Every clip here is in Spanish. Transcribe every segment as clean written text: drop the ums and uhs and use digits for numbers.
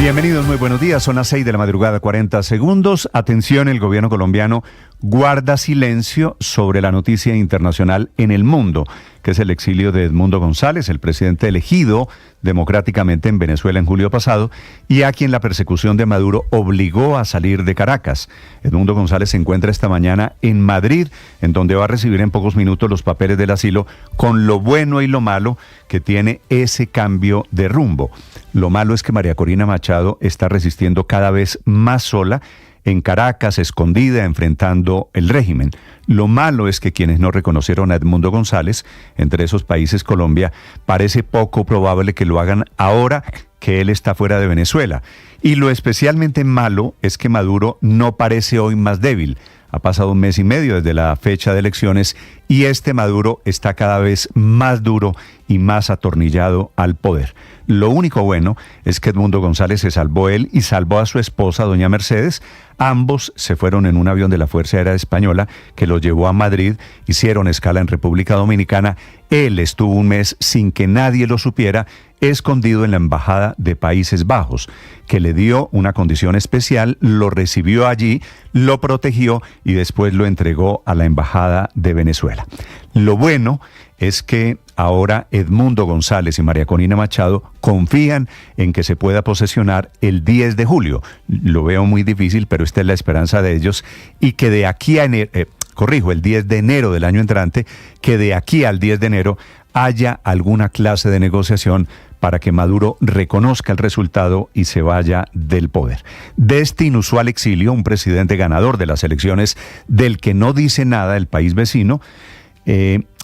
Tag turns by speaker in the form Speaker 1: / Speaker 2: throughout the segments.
Speaker 1: Bienvenidos, muy buenos días. Son las 6 de la madrugada, 40 segundos. Atención, el gobierno colombiano guarda silencio sobre la noticia internacional en el mundo, que es el exilio de Edmundo González, el presidente elegido democráticamente en Venezuela en julio pasado, y a quien la persecución de Maduro obligó a salir de Caracas. Edmundo González se encuentra esta mañana en Madrid, en donde va a recibir en pocos minutos los papeles del asilo, con lo bueno y lo malo que tiene ese cambio de rumbo. Lo malo es que María Corina Machado está resistiendo cada vez más sola en Caracas, escondida, enfrentando el régimen. Lo malo es que quienes no reconocieron a Edmundo González, entre esos países Colombia, parece poco probable que lo hagan ahora que él está fuera de Venezuela. Y lo especialmente malo es que Maduro no parece hoy más débil. Ha pasado un mes y medio desde la fecha de elecciones y este Maduro está cada vez más duro y más atornillado al poder. Lo único bueno es que Edmundo González se salvó él y salvó a su esposa, doña Mercedes. Ambos se fueron en un avión de la Fuerza Aérea Española que los llevó a Madrid, hicieron escala en República Dominicana. Él estuvo un mes sin que nadie lo supiera, escondido en la Embajada de Países Bajos, que le dio una condición especial, lo recibió allí, lo protegió y después lo entregó a la Embajada de Venezuela. Lo bueno es que ahora Edmundo González y María Corina Machado confían en que se pueda posesionar el 10 de julio. Lo veo muy difícil, pero esta es la esperanza de ellos, y que de aquí a enero, el 10 de enero del año entrante, que de aquí al 10 de enero haya alguna clase de negociación para que Maduro reconozca el resultado y se vaya del poder. De este inusual exilio, un presidente ganador de las elecciones, del que no dice nada el país vecino,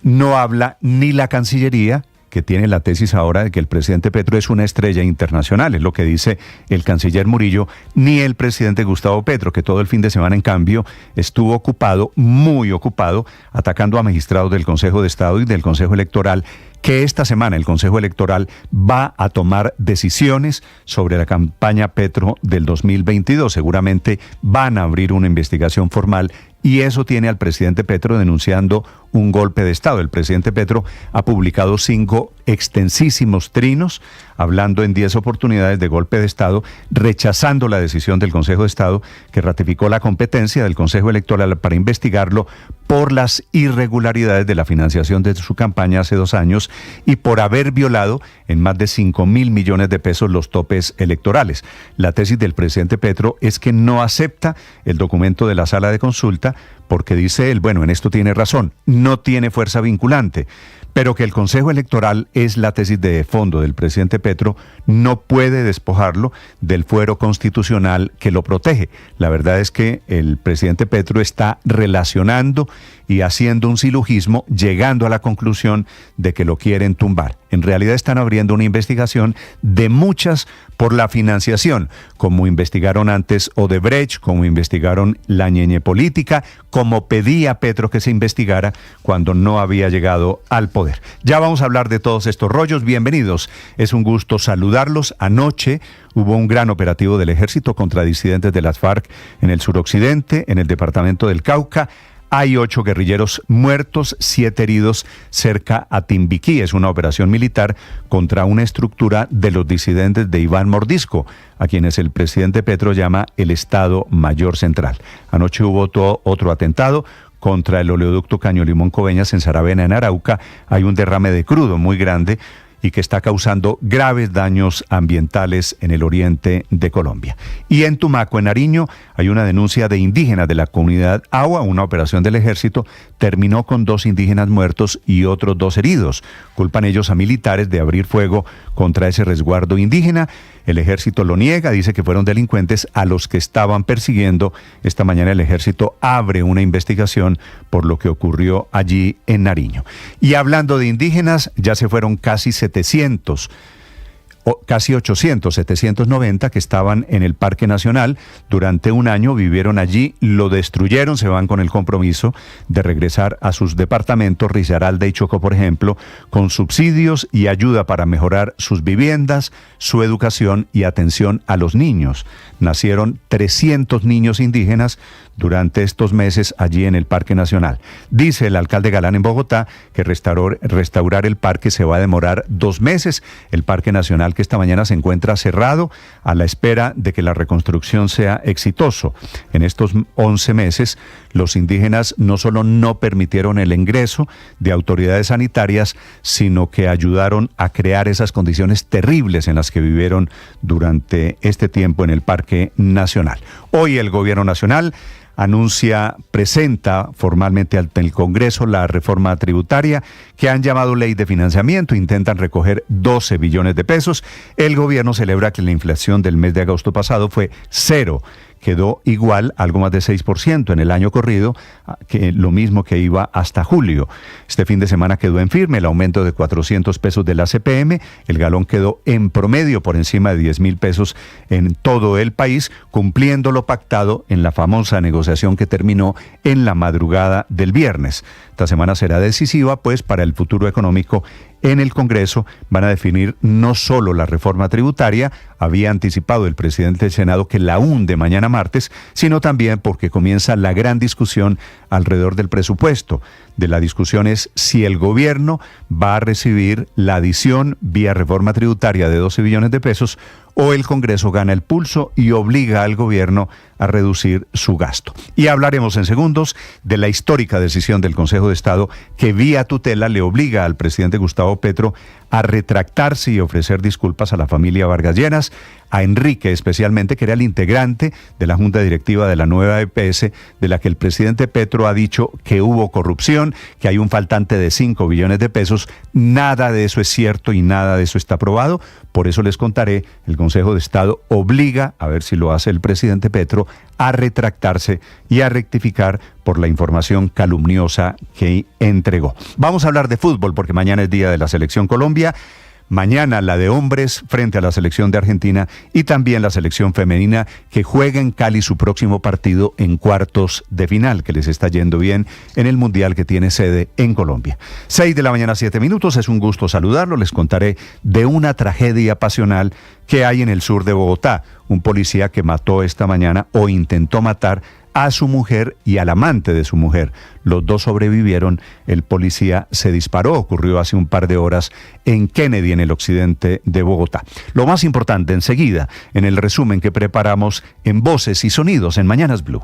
Speaker 1: no habla ni la Cancillería, que tiene la tesis ahora de que el presidente Petro es una estrella internacional, es lo que dice el canciller Murillo, ni el presidente Gustavo Petro, que todo el fin de semana, en cambio, estuvo ocupado, muy ocupado, atacando a magistrados del Consejo de Estado y del Consejo Electoral, que esta semana el Consejo Electoral va a tomar decisiones sobre la campaña Petro del 2022. Seguramente van a abrir una investigación formal y eso tiene al presidente Petro denunciando un golpe de Estado. El presidente Petro ha publicado 5 extensísimos trinos, hablando en 10 oportunidades de golpe de Estado, rechazando la decisión del Consejo de Estado que ratificó la competencia del Consejo Electoral para investigarlo por las irregularidades de la financiación de su campaña hace 2 años y por haber violado en más de 5.000 millones de pesos los topes electorales. La tesis del presidente Petro es que no acepta el documento de la sala de consulta porque dice él, bueno, en esto tiene razón, no tiene fuerza vinculante, pero que el Consejo Electoral, es la tesis de fondo del presidente Petro, no puede despojarlo del fuero constitucional que lo protege. La verdad es que el presidente Petro está relacionando y haciendo un silogismo, llegando a la conclusión de que lo quieren tumbar. En realidad están abriendo una investigación de muchas por la financiación, como investigaron antes Odebrecht, como investigaron la ñeñe política, como pedía Petro que se investigara cuando no había llegado al poder. Ya vamos a hablar de todos estos rollos. Bienvenidos, es un gusto saludarlos. Anoche hubo un gran operativo del ejército contra disidentes de las FARC en el suroccidente, en el departamento del Cauca. Hay 8 guerrilleros muertos, 7 heridos cerca a Timbiquí. Es una operación militar contra una estructura de los disidentes de Iván Mordisco, a quienes el presidente Petro llama el Estado Mayor Central. Anoche hubo otro atentado contra el oleoducto Caño Limón Coveñas en Saravena, en Arauca. Hay un derrame de crudo muy grande y que está causando graves daños ambientales en el oriente de Colombia. Y en Tumaco, en Nariño, hay una denuncia de indígenas de la comunidad Agua. Una operación del ejército terminó con 2 indígenas muertos y otros 2 heridos. Culpan ellos a militares de abrir fuego contra ese resguardo indígena. El ejército lo niega, dice que fueron delincuentes a los que estaban persiguiendo. Esta mañana el ejército abre una investigación por lo que ocurrió allí en Nariño. Y hablando de indígenas, ya se fueron casi 700, casi 800, 790 que estaban en el Parque Nacional. Durante un año vivieron allí, lo destruyeron, se van con el compromiso de regresar a sus departamentos, Risaralda y Chocó, por ejemplo, con subsidios y ayuda para mejorar sus viviendas, su educación y atención a los niños. Nacieron 300 niños indígenas durante estos meses allí en el Parque Nacional. Dice el alcalde Galán en Bogotá que restaurar el parque se va a demorar 2 meses. El Parque Nacional que esta mañana se encuentra cerrado a la espera de que la reconstrucción sea exitoso. En estos 11 meses, los indígenas no solo no permitieron el ingreso de autoridades sanitarias, sino que ayudaron a crear esas condiciones terribles en las que vivieron durante este tiempo en el Parque Nacional. Hoy el Gobierno Nacional presenta formalmente ante el Congreso la reforma tributaria que han llamado ley de financiamiento. Intentan recoger 12 billones de pesos. El gobierno celebra que la inflación del mes de agosto pasado fue cero. Quedó igual, algo más de 6% en el año corrido, que lo mismo que iba hasta julio. Este fin de semana quedó en firme el aumento de 400 pesos de la CPM. El galón quedó en promedio por encima de 10.000 pesos en todo el país, cumpliendo lo pactado en la famosa negociación que terminó en la madrugada del viernes. Esta semana será decisiva, pues, para el futuro económico. En el Congreso van a definir no solo la reforma tributaria, había anticipado el presidente del Senado que la hunde mañana martes, sino también porque comienza la gran discusión alrededor del presupuesto. De la discusión es si el gobierno va a recibir la adición vía reforma tributaria de 12 billones de pesos o el Congreso gana el pulso y obliga al gobierno a reducir su gasto. Y hablaremos en segundos de la histórica decisión del Consejo de Estado que vía tutela le obliga al presidente Gustavo Petro a retractarse y ofrecer disculpas a la familia Vargas Lleras, a Enrique especialmente, que era el integrante de la Junta Directiva de la nueva EPS, de la que el presidente Petro ha dicho que hubo corrupción, que hay un faltante de 5 billones de pesos. Nada de eso es cierto y nada de eso está probado. Por eso les contaré, el Consejo de Estado obliga, a ver si lo hace el presidente Petro, a retractarse y a rectificar por la información calumniosa que entregó. Vamos a hablar de fútbol porque mañana es día de la Selección Colombia. Mañana la de hombres frente a la selección de Argentina y también la selección femenina que juega en Cali su próximo partido en cuartos de final, que les está yendo bien en el Mundial que tiene sede en Colombia. 6 de la mañana, 7 minutos, es un gusto saludarlo. Les contaré de una tragedia pasional que hay en el sur de Bogotá. Un policía que mató esta mañana o intentó matar a su mujer y al amante de su mujer. Los dos sobrevivieron. El policía se disparó. Ocurrió hace un par de horas en Kennedy, en el occidente de Bogotá. Lo más importante enseguida, en el resumen que preparamos en Voces y Sonidos en Mañanas Blue.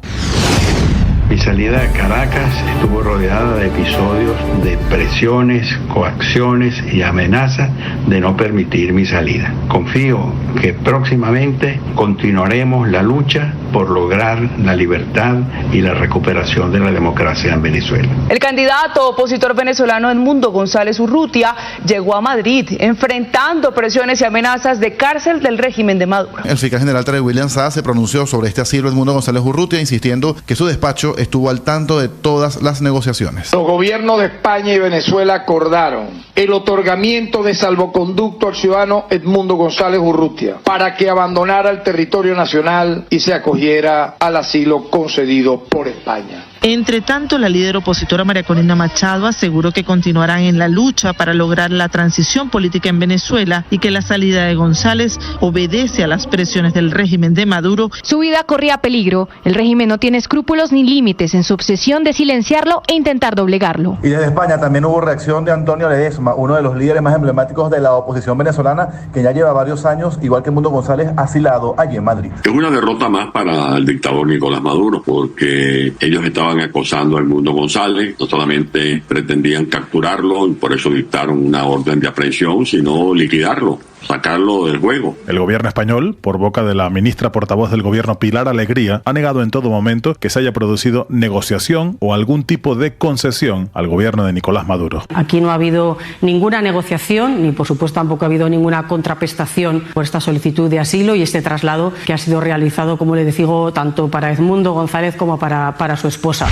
Speaker 2: Mi salida de Caracas estuvo rodeada de episodios de presiones, coacciones y amenazas de no permitir mi salida. Confío que próximamente continuaremos la lucha por lograr la libertad y la recuperación de la democracia en Venezuela.
Speaker 3: El candidato opositor venezolano Edmundo González Urrutia llegó a Madrid enfrentando presiones y amenazas de cárcel del régimen de Maduro.
Speaker 4: El fiscal general Trey William Saá se pronunció sobre este asilo Edmundo González Urrutia, insistiendo que su despacho estuvo al tanto de todas las negociaciones.
Speaker 5: Los gobiernos de España y Venezuela acordaron el otorgamiento de salvoconducto al ciudadano Edmundo González Urrutia para que abandonara el territorio nacional y se acogiera al asilo concedido por España.
Speaker 6: Entre tanto, la líder opositora María Corina Machado aseguró que continuarán en la lucha para lograr la transición política en Venezuela y que la salida de González obedece a las presiones del régimen de Maduro.
Speaker 7: Su vida corría peligro. El régimen no tiene escrúpulos ni límites en su obsesión de silenciarlo e intentar doblegarlo.
Speaker 8: Y desde España también hubo reacción de Antonio Ledesma, uno de los líderes más emblemáticos de la oposición venezolana, que ya lleva varios años, igual que Edmundo González, asilado allí en Madrid.
Speaker 9: Es una derrota más para el dictador Nicolás Maduro, porque ellos estaban acosando a Edmundo González, no solamente pretendían capturarlo y por eso dictaron una orden de aprehensión, sino liquidarlo, sacarlo del juego.
Speaker 10: El gobierno español, por boca de la ministra portavoz del gobierno Pilar Alegría, ha negado en todo momento que se haya producido negociación o algún tipo de concesión al gobierno de Nicolás Maduro.
Speaker 11: Aquí no ha habido ninguna negociación, ni por supuesto tampoco ha habido ninguna contraprestación por esta solicitud de asilo y este traslado que ha sido realizado, como le digo, tanto para Edmundo González como para su esposa.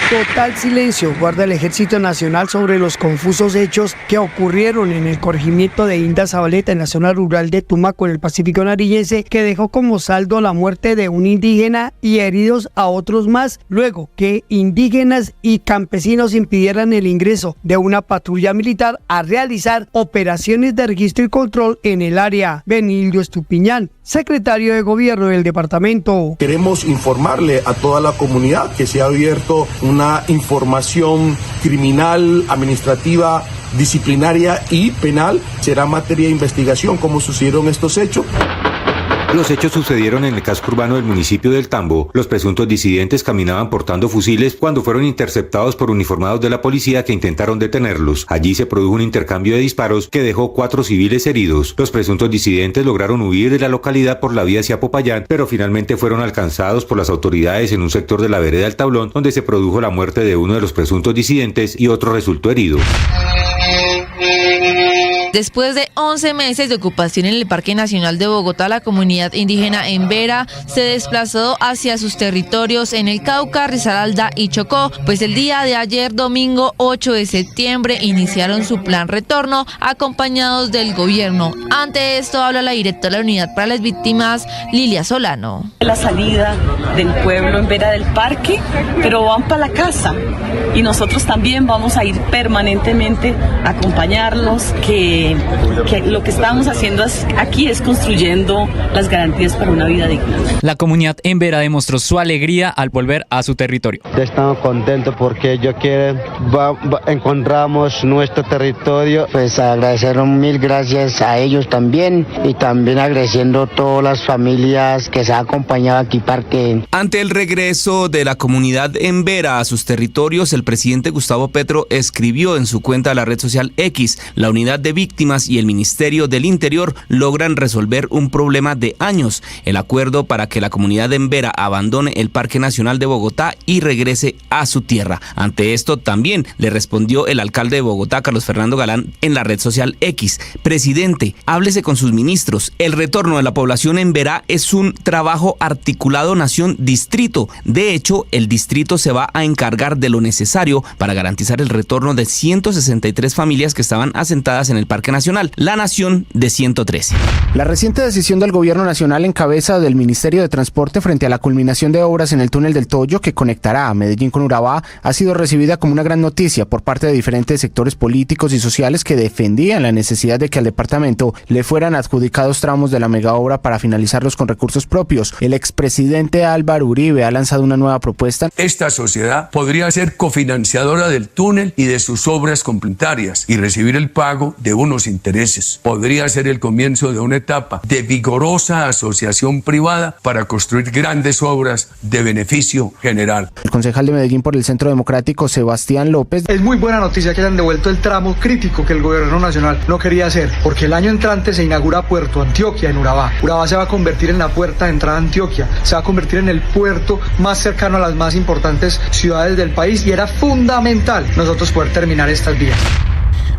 Speaker 12: Total silencio guarda el Ejército Nacional sobre los confusos hechos que ocurrieron en el corregimiento de Inda Zabaleta, en la zona rural de Tumaco, en el Pacífico Nariñense, que dejó como saldo la muerte de un indígena y heridos a otros más, luego que indígenas y campesinos impidieran el ingreso de una patrulla militar a realizar operaciones de registro y control en el área. Benildo Estupiñán, secretario de Gobierno del departamento.
Speaker 13: Queremos informarle a toda la comunidad que se ha abierto una una información criminal, administrativa, disciplinaria y penal. Será materia de investigación cómo sucedieron estos hechos.
Speaker 14: Los hechos sucedieron en el casco urbano del municipio del Tambo. Los presuntos disidentes caminaban portando fusiles cuando fueron interceptados por uniformados de la policía que intentaron detenerlos. Allí se produjo un intercambio de disparos que dejó 4 civiles heridos. Los presuntos disidentes lograron huir de la localidad por la vía hacia Popayán, pero finalmente fueron alcanzados por las autoridades en un sector de la vereda del Tablón, donde se produjo la muerte de uno de los presuntos disidentes y otro resultó herido.
Speaker 15: Después de 11 meses de ocupación en el Parque Nacional de Bogotá, la comunidad indígena Embera se desplazó hacia sus territorios en el Cauca, Risaralda y Chocó, pues el día de ayer, domingo 8 de septiembre, iniciaron su plan retorno acompañados del gobierno. Ante esto habla la directora de la Unidad para las Víctimas, Lilia Solano.
Speaker 16: La salida del pueblo Embera del parque, pero van para la casa y nosotros también vamos a ir permanentemente a acompañarlos, que lo que estamos haciendo aquí es construyendo las garantías para una vida digna.
Speaker 17: La comunidad Embera demostró su alegría al volver a su territorio.
Speaker 18: Estamos contentos porque encontramos nuestro territorio. Pues agradecer mil gracias a ellos también y también agradeciendo a todas las familias que se han acompañado aquí parque.
Speaker 19: Ante el regreso de la comunidad Embera a sus territorios, el presidente Gustavo Petro escribió en su cuenta de la red social X: la unidad de víctimas y el Ministerio del Interior logran resolver un problema de años, el acuerdo para que la comunidad de Embera abandone el Parque Nacional de Bogotá y regrese a su tierra. Ante esto también le respondió el alcalde de Bogotá, Carlos Fernando Galán, en la red social X: presidente, háblese con sus ministros. El retorno de la población Embera es un trabajo articulado nación-distrito. De hecho, el distrito se va a encargar de lo necesario para garantizar el retorno de 163 familias que estaban asentadas en el Parque Nacional, la nación de 113.
Speaker 20: La reciente decisión del gobierno nacional en cabeza del Ministerio de Transporte frente a la culminación de obras en el túnel del Toyo que conectará a Medellín con Urabá ha sido recibida como una gran noticia por parte de diferentes sectores políticos y sociales que defendían la necesidad de que al departamento le fueran adjudicados tramos de la megaobra para finalizarlos con recursos propios. El expresidente Álvaro Uribe ha lanzado una nueva propuesta.
Speaker 21: Esta sociedad podría ser cofinanciadora del túnel y de sus obras complementarias y recibir el pago de unos intereses. Podría ser el comienzo de una etapa de vigorosa asociación privada para construir grandes obras de beneficio general.
Speaker 20: El concejal de Medellín por el Centro Democrático, Sebastián López.
Speaker 22: Es muy buena noticia que hayan devuelto el tramo crítico que el gobierno nacional no quería hacer, porque el año entrante se inaugura Puerto Antioquia en Urabá. Urabá se va a convertir en la puerta de entrada a Antioquia, se va a convertir en el puerto más cercano a las más importantes ciudades del país y era fundamental nosotros poder terminar estas vías.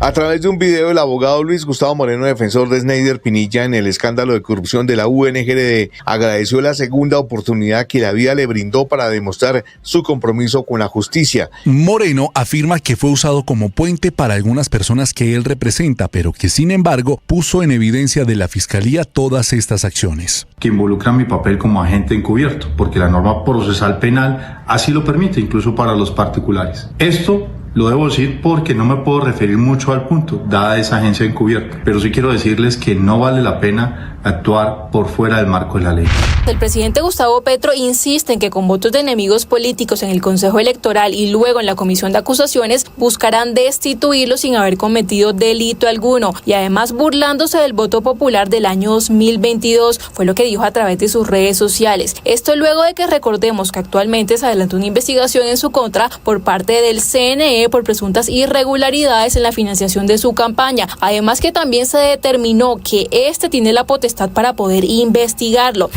Speaker 23: A través de un video, el abogado Luis Gustavo Moreno, defensor de Sneider Pinilla en el escándalo de corrupción de la UNGRD, agradeció la segunda oportunidad que la vida le brindó para demostrar su compromiso con la justicia.
Speaker 24: Moreno afirma que fue usado como puente para algunas personas que él representa, pero que sin embargo puso en evidencia de la Fiscalía todas estas acciones.
Speaker 25: Que involucra mi papel como agente encubierto, porque la norma procesal penal así lo permite, incluso para los particulares. Esto lo debo decir porque no me puedo referir mucho al punto, dada esa agencia encubierta, pero sí quiero decirles que no vale la pena actuar por fuera del marco de la ley.
Speaker 26: El presidente Gustavo Petro insiste en que con votos de enemigos políticos en el Consejo Electoral y luego en la Comisión de Acusaciones buscarán destituirlo sin haber cometido delito alguno y además burlándose del voto popular del año 2022, fue lo que dijo a través de sus redes sociales. Esto luego de que recordemos que actualmente se adelantó una investigación en su contra por parte del CNE por presuntas irregularidades en la financiación de su campaña. Además que también se determinó que este tiene la potestad para poder investigarlo.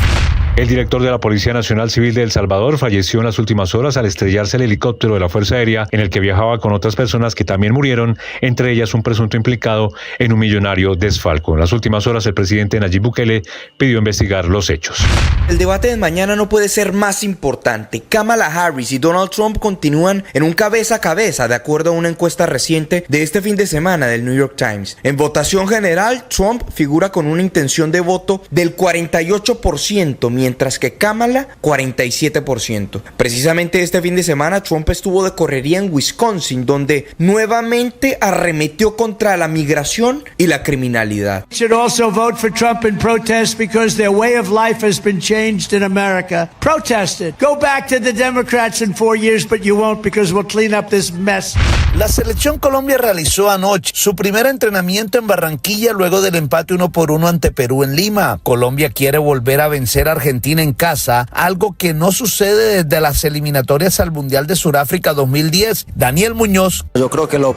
Speaker 27: El director de la Policía Nacional Civil de El Salvador falleció en las últimas horas al estrellarse el helicóptero de la Fuerza Aérea en el que viajaba con otras personas que también murieron, entre ellas un presunto implicado en un millonario desfalco. En las últimas horas el presidente Nayib Bukele pidió investigar los hechos.
Speaker 28: El debate de mañana no puede ser más importante. Kamala Harris y Donald Trump continúan en un cabeza a cabeza, de acuerdo a una encuesta reciente de este fin de semana del New York Times. En votación general, Trump figura con una intención de voto del 48%, mientras que Kamala 47%. Precisamente este fin de semana Trump estuvo de correría en Wisconsin, donde nuevamente arremetió contra la migración y la criminalidad.
Speaker 1: Should also vote for Trump in protest because their way of life has been changed in America. Protest it. Go back to the Democrats in 4 years, but you won't because we'll clean up this mess.
Speaker 2: La selección Colombia realizó anoche su primer entrenamiento en Barranquilla luego del empate 1-1 ante Perú en Lima. Colombia quiere volver a vencer a Argentina en casa, algo que no sucede desde las eliminatorias al Mundial de Sudáfrica 2010. Daniel Muñoz.
Speaker 3: Yo creo que lo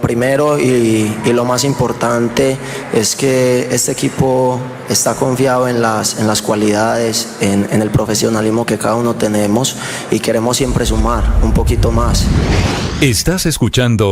Speaker 3: primero y lo más importante es que este equipo está confiado en las cualidades, en el profesionalismo que cada uno tenemos y queremos siempre sumar un poquito más.
Speaker 4: Estás escuchando